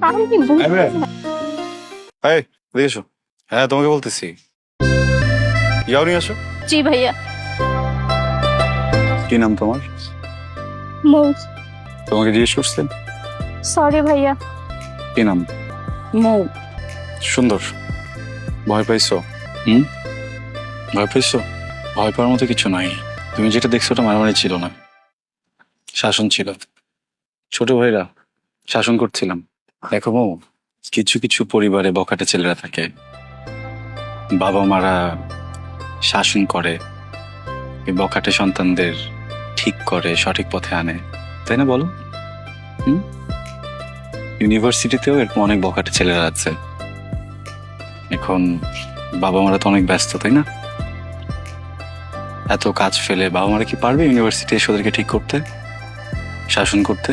আমি কি বুঝতে এই এসো। হ্যাঁ তোমাকে বলতেছি, যাও নিয়ে আসো। জি ভাইয়া। কি নাম তোমার? মৌ। তোমাকে জিজ্ঞেস করছিলেন সরি ভাইয়া। কি নাম? মৌ। সুন্দর। ভয় পাইছো? ভয় পাইছো? ভয় পাওয়ার মতো কিছু নাই। তুমি যেটা দেখছো ওটা মারামারি ছিল না, শাসন ছিল। ছোট ভাইরা শাসন করছিলাম। দেখো মৌ, কিছু কিছু পরিবারে বখাটে ছেলেরা থাকে, বাবা মারা শাসন করে, এই বখাটে সন্তানদের ঠিক করে, সঠিক পথে আনে, তাই না বলো? ইউনিভার্সিটিতেও এরকম অনেক বখাটে ছেলেরা আছে। এখন বাবা মারা তো অনেক ব্যস্ত, তাই না? এত কাজ ফেলে বাবা মারা কি পারবে ইউনিভার্সিটি এসে ওদেরকে ঠিক করতে, শাসন করতে?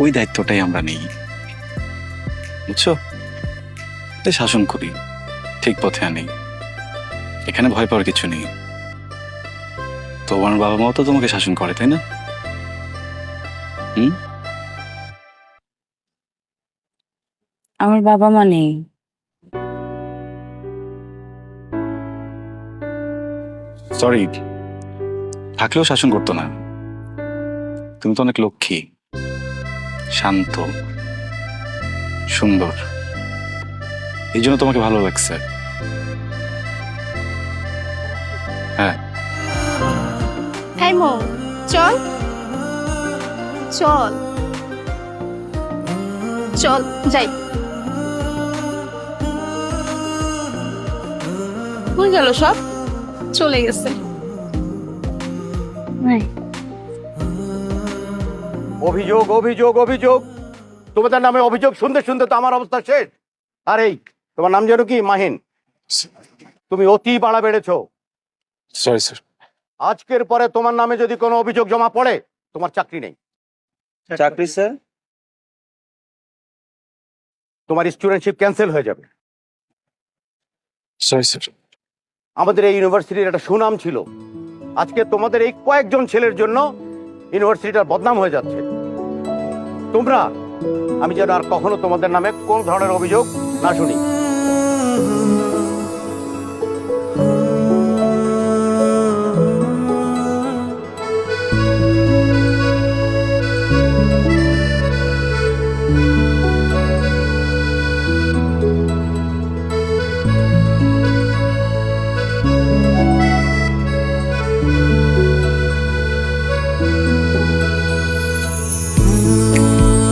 ওই দায়িত্বটাই আমরা নিই, বুঝছো? তাই শাসন করি, ঠিক পথে আনি। এখানে ভয় পাওয়ার কিছু নেই। তোমার বাবা মাও তো তোমাকে শাসন করে, তাই না? আমার বাবা মা নেই। সরি, থাকলেও শাসন করতো না। তুমি তো অনেক লক্ষ্মী, শান্ত, সুন্দর, এই জন্য তোমাকে ভালো লাগছে। হ্যাঁ, এই মৌ, চল চল চল যাই। হয়ে গেল সব, চলে গেছে। অভিযোগ অভিযোগ অভিযোগ, তোমাদের নামে অভিযোগ শুনতে শুনতে তো আমার অবস্থা শেষ। আর এই তোমার নাম যেন কি? মাহিন। তুমি অতি বাড়া বেড়েছো। Sorry sir. আজকের পরে তোমার নামে যদি কোনো অভিযোগ জমা পড়ে, তোমার চাকরি নেই। চাকরি স্যার? তোমার স্টুডেন্টশিপ ক্যান্সেল হয়ে যাবে। Sorry sir. আমাদের এই ইউনিভার্সিটির একটা সুনাম ছিল, আজকে তোমাদের এই কয়েকজন ছেলের জন্য ইউনিভার্সিটিটার বদনাম হয়ে যাচ্ছে। তোমরা, আমি যেন আর কখনো তোমাদের নামে কোন ধরনের অভিযোগ না শুনি।